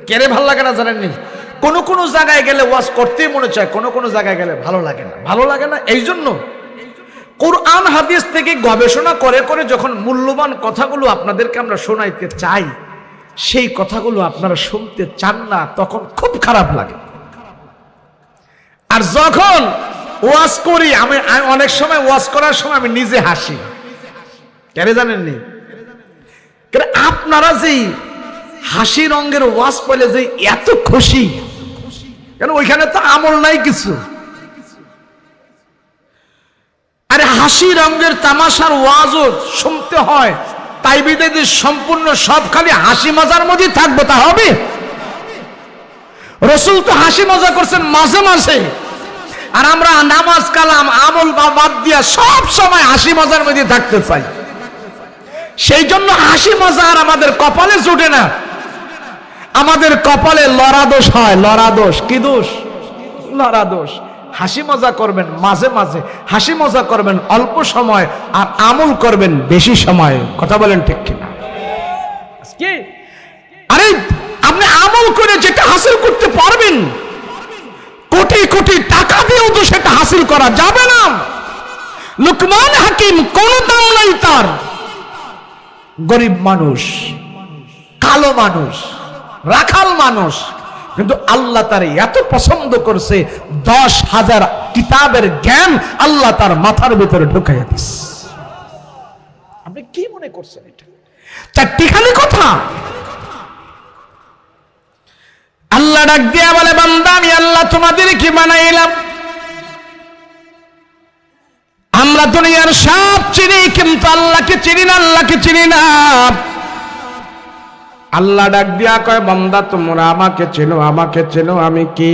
কেন ভাল লাগে না জানেননি? কোন কোন জায়গায় গেলে ওয়াজ করতেই মনে চায়, কোন কোন জায়গায় গেলে ভালো লাগে না। ভালো লাগে না এই জন্য কোরআন হাদিস থেকে গবেষণা করে করে যখন মূল্যবান কথাগুলো আপনাদেরকে আমরা শোনাইতে চাই, সেই কথাগুলো আপনারা শুনতে চান না, তখন খুব খারাপ লাগে। আর যখন ওয়াজ করি, আমি অনেক সময় ওয়াজ করার সময় আমি নিজে হাসি। কেন জানেননি? কারণ আপনারা যেই হাসি রঙের ওয়াজ পেলে যে এত খুশি, কেন ওইখানে তো আমল নাই কিছু। আরে হাসি রঙের তামাশার ওয়াজও শুনতে হয়, তাই বিদায় যে সম্পূর্ণ সব খালি হাসি মজার মধ্যে থাকবো তা হবে? রাসূল তো হাসি মজা করছেন মাঝে মাঝে, আর আমরা নামাজ কালাম আমল বাদ দিয়া সব সময় হাসি মজার মধ্যে থাকতে চাই। সেই জন্য হাসি মজা আর আমাদের কপালে জুটে না, আমাদের কপালে লড়া দোষ হয়। লড়া দোষ কি দোষ? লড়া দোষ। হাসি মজা করবেন মাঝে মাঝে, হাসি মজা করবেন অল্প সময়, আর আমল করবেন বেশি সময়। কথা বলেন ঠিক কিনা? আরে আপনি আমল করে যেটা হাসিল করতে পারবেন, কোটি কোটি টাকা দিয়েও তো সেটা হাসিল করা যাবে না। লুকমান হাকিম কোন দাম নাই তার, গরিব মানুষ, কালো মানুষ, রাখাল মানুষ, কিন্তু আল্লাহ তার এত পছন্দ করছে 10,000 কিতাবের জ্ঞান আল্লাহ তার মাথার ভিতরে ঢুকাইয়া দিস। আপনি কি মনে করছেন এটা চারটিখানি কথা? আল্লাহ ডাক দিয়া বলে, বান্দা আমি আল্লাহ তোমাদেরকে বানাইলাম। আমরা দুনিয়ার সব চিনি কিন্তু আল্লাহকে চিনি না, আল্লাহকে চিনি না। আল্লাহ ডাক দিয়া কয়, বান্দা তোমরা আমাকে চেনো, আমাকে চেনো আমি কি?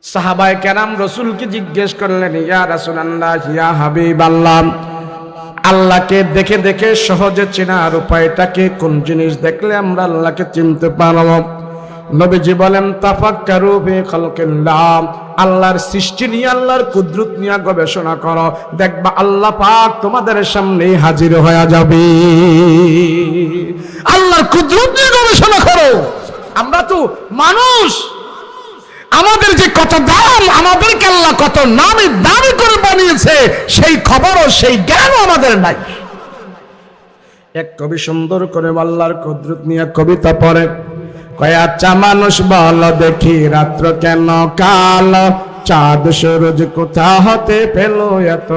সাহাবায়ে কেরাম রাসূলকে জিজ্ঞেস করলেন, ইয়া রাসূলুল্লাহ, ইয়া হাবিবাল্লাহ, আল্লাহকে দেখে দেখে সহজে চেনার উপায়টাকে, কোন জিনিস দেখলে আমরা আল্লাহকে চিনতে পারব? নবীজি বলেন, তাফাক্কারু ফি খালকিল্লাহ, আল্লাহর সৃষ্টি নিয়ে, আল্লাহর কুদরত নিয়ে গবেষণা করো, দেখবা আল্লাহ পাক তোমাদের সামনে হাজির হয়ে যাবে। আল্লাহর কুদরত নিয়ে গবেষণা করো। আমরা তো মানুষ, আমাদের যে কত দাম, আমাদেরকে আল্লাহ কত নামে দামি করে বানিয়েছে, সেই খবরও সেই জ্ঞানও আমাদের নাই। এক কবি সুন্দর করে আল্লাহর কুদরত নিয়ে কবিতা পড়ে, কয় আচ্ছা মানুষ বল দেখি রাত্র কেন কালো, চাঁদ সূরজ কোথা হতে পেল এত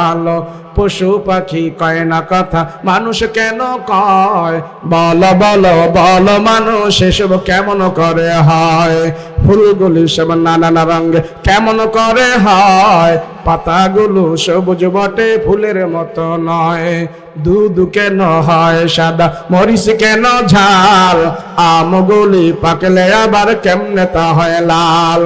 আলো, পশু পাখি কয় না কথা, মানুষ কেন কয়? বলো বলো বলো মানুষ এসব কেমন করে হয়? ফুলগুলি সব নানান রঙে কেমন করে হয়? পাতাগুলো সবুজ বটে ফুলের মতো নয়, দুধ কেন হয় সাদা, মরিচ কেন ঝাল, আমগুলি পাকলে আবার কেমনে তা হয় লাল।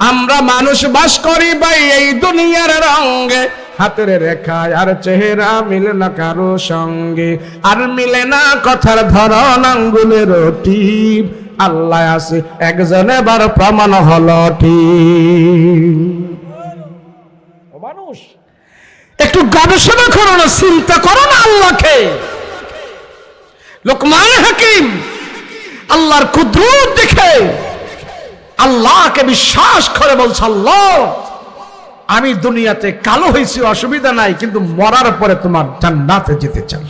আমরা মানুষ বাস করি ভাই এই দুনিয়ার রঙে, হাতের রেখায় আর চেহারা মিলে না কারো সঙ্গে, আর মিলে না কথার ধরন আঙ্গুলের টিপ, আল্লাহ আছে একজন এবার প্রমাণ হলো ঠিক। মানুষ একটু গবেষণা করো না, চিন্তা করো না আল্লাহকে। লোকমান হাকিম আল্লাহর কুদরত দেখে আল্লাহকে বিশ্বাস করে বলছে, আল্লাহ আমি দুনিয়াতে কালো হয়েছি অসুবিধা নাই, কিন্তু মরার পরে তোমার জান্নাতে যেতে চাই।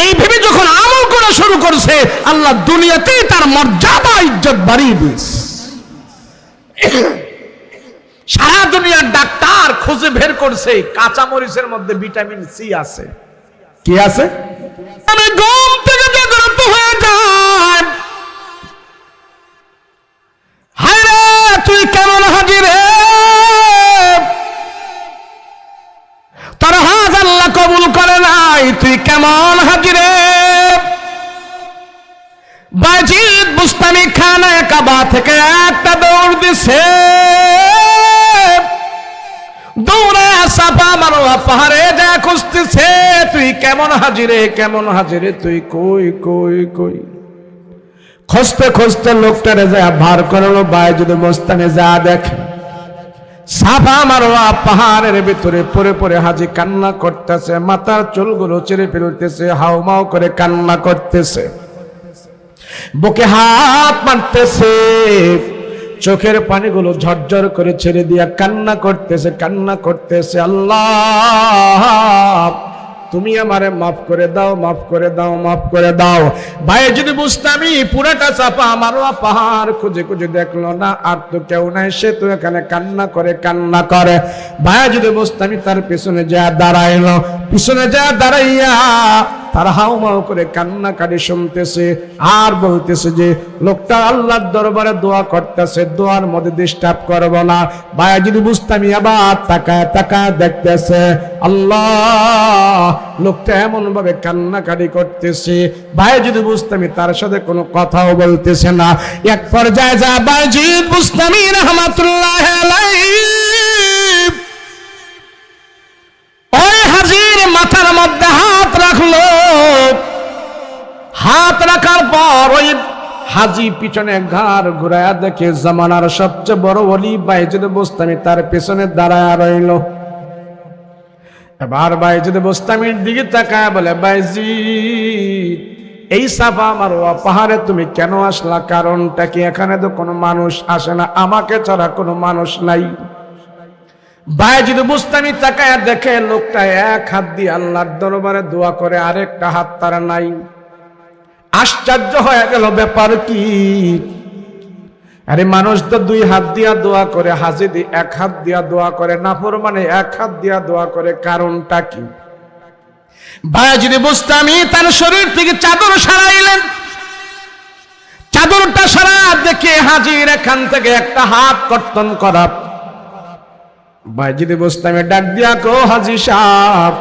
এই ভেবে যখন আমল করা শুরু করছে, আল্লাহ দুনিয়াতেই তার মর্যাদা ইজ্জত বাড়িয়ে দিয়েছে। সারা দুনিয়ার ডাক্তার খুঁজে বের করছে কাঁচা মরিচের মধ্যে ভিটামিন সি আছে। কি আছে? আমি ঘুম থেকে জাগ্রত হয়ে যাই, হায় রে তুই কেমন হাজির হে, তোর হাজ আল্লাহ কবুল করে নাই, তুই কেমন হাজির হে। বাজিদ বুস্তামি খানায়ে কাবা থেকে একটা দৌড় দিছে, দৌড়ে সাফা মারওয়া পাহাড়ে যা খুঁজতেছে, তুই কেমন হাজিরে, কেমন হাজিরে, তুই কই কই কই। খুঁজতে খুঁজতে লোকটারে যা ভার করলো বাজিদ বুস্তামি, যা দেখে সাফা মারওয়া পাহাড়ের ভিতরে পড়ে পড়ে হাজি কান্না করতেছে, মাথার চুলগুলো ছেড়ে ফেলতেছে, হাউমাউ করে কান্না করতেছে, বুকে হাত মারতেছে, চোখের পানিগুলো ঝরঝর করে ছেড়ে দিয়া কান্না করতেছে, কান্না করতেছে, আল্লাহ তুমি আমারে মাফ করে দাও, মাফ করে দাও, মাফ করে দাও। ভাই যদি বুঝতামি পুরাটা চাপা মারওয়া পাহাড় খুঁজে খুঁজে দেখলো না, আর তো কেউ নাই, সে তো এখানে কান্না করে কান্না করে। ভাই যদি বুঝতামি তার পিছনে যা দাঁড়াইলো, পিছনে যা দাঁড়াইয়া তার হাউমাউ করে কান্নাকাটি শুনতেছে, আর বলতেছে যে লোকটা আল্লাহর দরবারে দোয়া করতেছে, দোয়ার মধ্যে ডিস্টার্ব করবো না। ভাই যদি বুঝতামি আবার তাকায় তাকায় দেখতেছে, আল্লাহ লোকটা এমন ভাবে কান্নাকাটি করতেছে। ভাই যদি বুঝতামি তার সাথে কোনো কথাও বলতেছে না। এক পর্যায়ে যা বাজিদ বুস্তামি রাহমাতুল্লাহ আলাইহি ওই হাজির মাথার মধ্যে হাত রাখলো, হাত রাখার পর ওই হাজি পিছনে ঘাড় ঘুরায়া দেখে জামানার সবচেয়ে বড় ওলি বাইজিদ বুস্তামি তার পেছনে দাঁড়ায় রইল। এবার বাইজিদ বুস্তামির দিকে তাকায় বলে, বাইজিদ এই সাফা মারওয়া পাহাড়ে তুমি কেন আসলা? কারণটা কি? এখানে তো কোনো মানুষ আসে না, আমাকে ছাড়া কোনো মানুষ নাই। বায়েজিদ বুস্তামি তাকায়া দেখে লোকটা এক হাত দিয়ে আল্লাহর দরবারে দোয়া করে, আরেকটা হাত তার নাই। আশ্চর্য হয়ে গেল, ব্যাপার কি? আরে মানুষ তো দুই হাত দিয়া দোয়া করে, হাজিদি এক হাত দিয়া দোয়া করে, নাফরমানে এক হাত দিয়া দোয়া করে, কারণটা কি? বায়েজিদ বুস্তামি তার শরীর থেকে চাদর সরাইলেন। চাদরটা সরা দেখে হাজির এখান থেকে একটা হাত কর্তন করা। বায়েজিদ বুস্তামি ডাক দিয়া কো, হাজি সাহেব,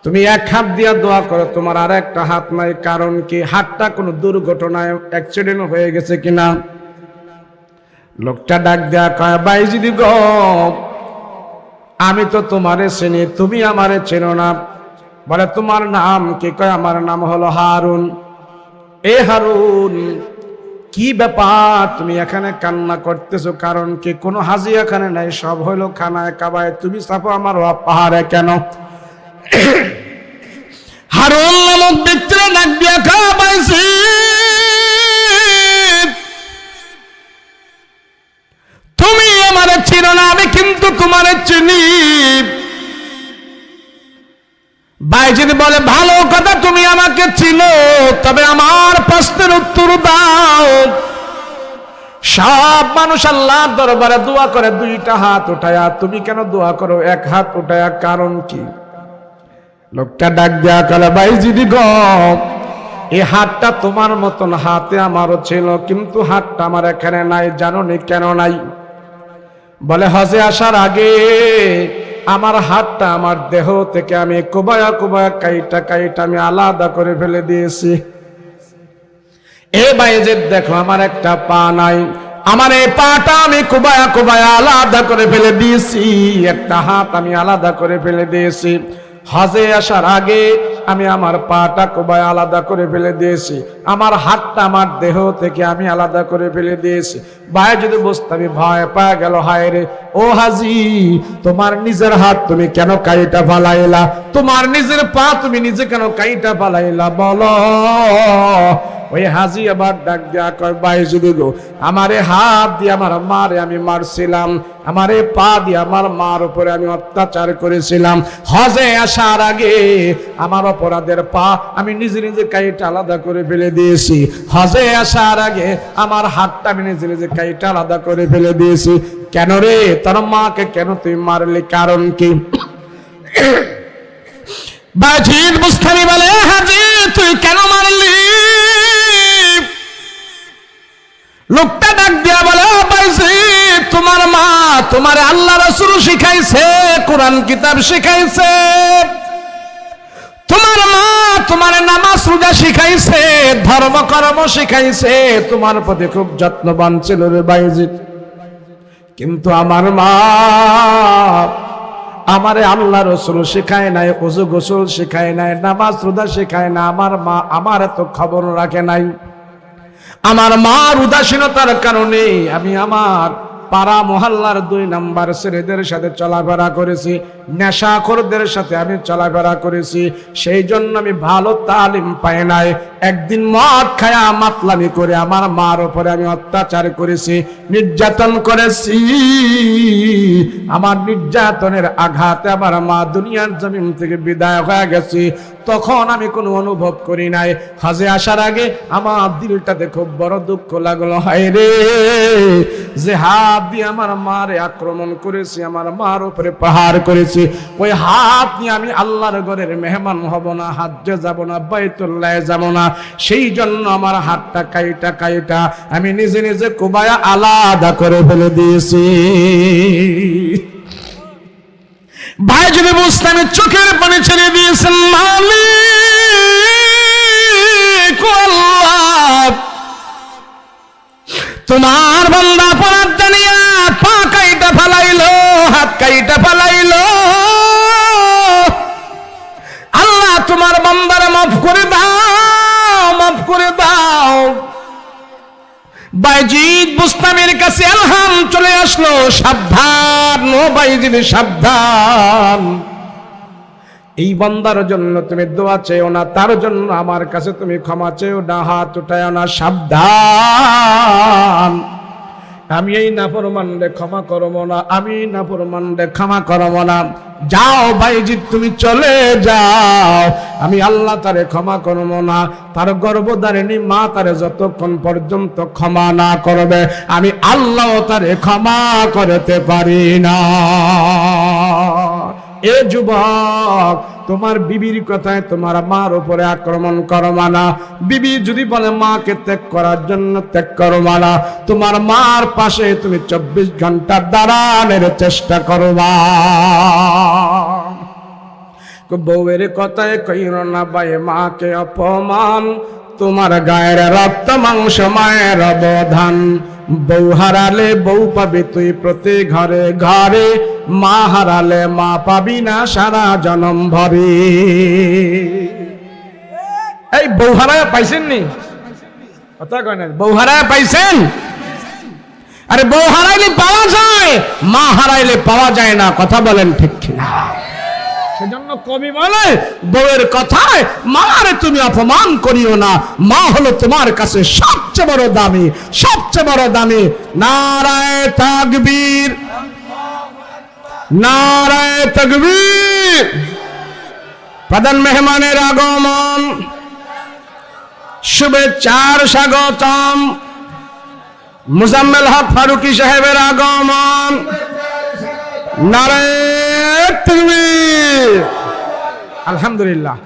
তুমি এক হাত দিয়া দোয়া করো, তোমার আর একটা হাত নাই, কারণ কি? হাতটা কোনো দুর্ঘটনায় অ্যাক্সিডেন্ট হয়ে গেছে কিনা? লোকটা ডাক দেয়া কয়, বায়েজিদ গো, আমি তো তোমারে চিনি, তুমি আমারে চেনো না। বলে, তোমার নাম কি? কয়, আমার নাম হলো হারুন। এ হারুন, কি ব্যাপার তুমি এখানে কান্না করতেছো? কারণ কি? কোনো হাজি এখানে নাই, সব হইলো খানায় কাবায়, তুমি চাপো আমার পাহাড়ে কেন? হারুন নামক ব্যক্তিরা ডাক দিয়া কয়, বায়েজিদ, তুমি আমারে চিনো না, আমি কিন্তু তোমারে চিনি। বায়েজিদ বলে, ভালো কথা, তুমি আমাকে চিনো, তবে আমার প্রশ্নের উত্তর দাও। সব মানুষ আল্লাহর দরবারে দোয়া করে দুইটা হাত উঠায়া, তুমি কেন দোয়া করো এক হাত উঠায়া, কারণ কি? লোকটা ডাক দেয়া কলে, বায়েজিদ গো, এই হাতটা তোমার মতন হাতে আমারও ছিল, কিন্তু হাতটা আমার এখানে নাই। জানো নি কেন নাই? বলে, হজে আসার আগে আমার হাতটা আমার দেহ থেকে আমি কোবায়া কোবায়া কাইটা কাইটা আমি আলাদা করে ফেলে দিয়েছি। এ বায়েজিদ দেখো, আমার একটা পা নাই, আমার এই পাটা আমি কোবায়া কোবায়া আলাদা করে ফেলে দিয়েছি, একটা হাত আমি আলাদা করে ফেলে দিয়েছি। হজে আসার আগে আমি আমার পাটা কোবায় আলাদা করে ফেলে দিয়েছি, আমার হাতটা আমার দেহ থেকে আমি আলাদা করে ফেলে দিয়েছি। বায়েজিদ বুস্তামি ভয় পায় গেল, হায় রে, ও হাজি, তোমার নিজের হাত তুমি কেন কাইটা ফালাইলা? তোমার নিজের পা তুমি নিজে কেন কাইটা ফালাইলা? বলো। ওই হাজি আবার ডাক দিয়া কয়, বায়েজিদ গো, আমারে হাত দিয়ে আমার মারে আমি মারছিলাম, আমারে পা দিয়ে আমার মার উপরে আমি অত্যাচার করেছিলাম। হজে আসার আগে আমার অপরাধের পা আমি নিজে নিজে কাইটা আলাদা করে ফেলে দিয়েছি। হজে আসার আগে আমার হাতটা আমি নিজে নিজে কাইটা আলাদা করে ফেলে দিয়েছি। কেন রে, তোর মাকে কেন তুই মারলি, কারণ কি? বায়েজিদ বুস্তামি বলে, হাজি, তুই কেন মারলি? লোকটা ডাক দিয়া বলে, বায়েজিদ, তোমার মা তোমার আল্লাহ রাসূল শিখাইছে, কোরআন কিতাব শিখাইছে, তোমার মা তোমার নামাজ রোজা শিখাইছে, ধর্ম কর্ম শিখাইছে, তোমার প্রতি খুব যত্নবান ছিল রে বায়েজিদ। কিন্তু আমার মা আমারে আল্লাহ রাসূল শিখায় নাই, ওযু গোসল শিখায় নাই, নামাজ রোজা শিখায় না। আমার মা আমার এত খবর রাখে নাই। আমার মার উদাসীনতার কারণে আমি আমার পাড়া মহল্লার 2 নাম্বার ছেলেদের সাথে চলাফেরা করেছি, নেশাখোরদের সাথে আমি চলাফেরা করেছি, সেই জন্য আমি ভালো তালিম পাই নাই। একদিন মদ খায়া মাতলামি করে আমার মার উপরে আমি অত্যাচার করেছি, নির্যাতন করেছি। আমার নির্যাতনের আঘাতে আমার মা দুনিয়ার জমিন থেকে বিদায় হয়ে গেছে। তখন আমি কোনো অনুভব করি নাই। হজে আসার আগে আমার দিলটাতে খুব বড় দুঃখ লাগলো, হায় রে, যে হাত দিয়ে আমার মারে আক্রমণ করেছি, আমার মার উপরে প্রহার করেছি, ওই হাত নিয়ে আমি আল্লাহর ঘরের মেহমান হব না, হজ্জে যাব না, বাইতুল্লাহে যাব না। সেই জন্য আমার হাতটা কাইটা কাইটা আমি নিজে নিজে কোবায়া আলাদা করে ফেলে দিয়েছি। বায়েজিদ বুস্তামি চোখের পানি ছেড়ে দিয়েছেন, মালিক আল্লাহ, তোমার বান্দা অপরাধ জানিয়া পা কাইটা ফালাইলো, হাত কাইটা ফালাইলো, আল্লাহ তোমার বান্দারে মাফ করে দাও, মাফ করে দাও। বায়েজিদ বুস্তামির কাছে আলহাম চলে আসলো, সাবধান ও বায়েজিদ, সাবধান, এই বান্দার জন্য তুমি দোয়া চেও না, তার জন্য আমার কাছে তুমি ক্ষমা চেও না, হাত উঠায়ও না, সাবধান। আমি এই নাফরমানরে ক্ষমা করব না, আমি নাফরমানরে ক্ষমা করব না। যাও ভাইজি তুমি চলে যাও, আমি আল্লাহ তারে ক্ষমা করব না। তার গর্ভধারিণী মা তারে যতক্ষণ পর্যন্ত ক্ষমা না করবে আমি আল্লাহ তারে ক্ষমা করতে পারি না। এ যুবক, তোমার বিবির কথায় তোমার মার উপরে আক্রমণ করবা না। বিবি যদি বলে মাকে ত্যাগ করার জন্য ত্যাগ করবা না, তোমার মার পাশে তুমি 24 ঘন্টা দাঁড়ানোর চেষ্টা করবা। বউয়ের কথায় কইর না ভাই মাকে অপমান, তোমার গায়ের রক্ত মাংস মায়ের অবধান। বউ হারালে বউ পাবি তুই প্রতি ঘরে ঘরে, মা হারালে মা পাবি না সারা জনম ভরে। এই বউ হারায় পাইছেন নি? কথা কয় না, বউ হারায় পাইছেন? আরে বউ হারাইলে পাওয়া যায়, মা হারাইলে পাওয়া যায় না। কথা বলেন ঠিক কিনা? সেজন্য কবি বলে বউয়ের কথায় মারে তুমি অপমান করিও না, মা হলো তোমার কাছে সবচেয়ে বড় দামি, সবচেয়ে বড় দামি। নারায়ে তাকবীর, নারায়ে তাকবীর। প্রধান মেহমানের আগমন, শুভেচ্ছার স্বাগতম। মুজাম্মেল হক ফারুকী সাহেবের আগমন, নারায়ে তাকবীর। আলহামদুলিল্লাহ,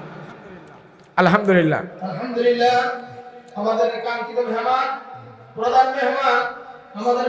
আলহামদুলিল্লাহ, আলহামদুলিল্লাহ। আমাদের কাঙ্ক্ষিত মেহমান, প্রধান মেহমান আমাদের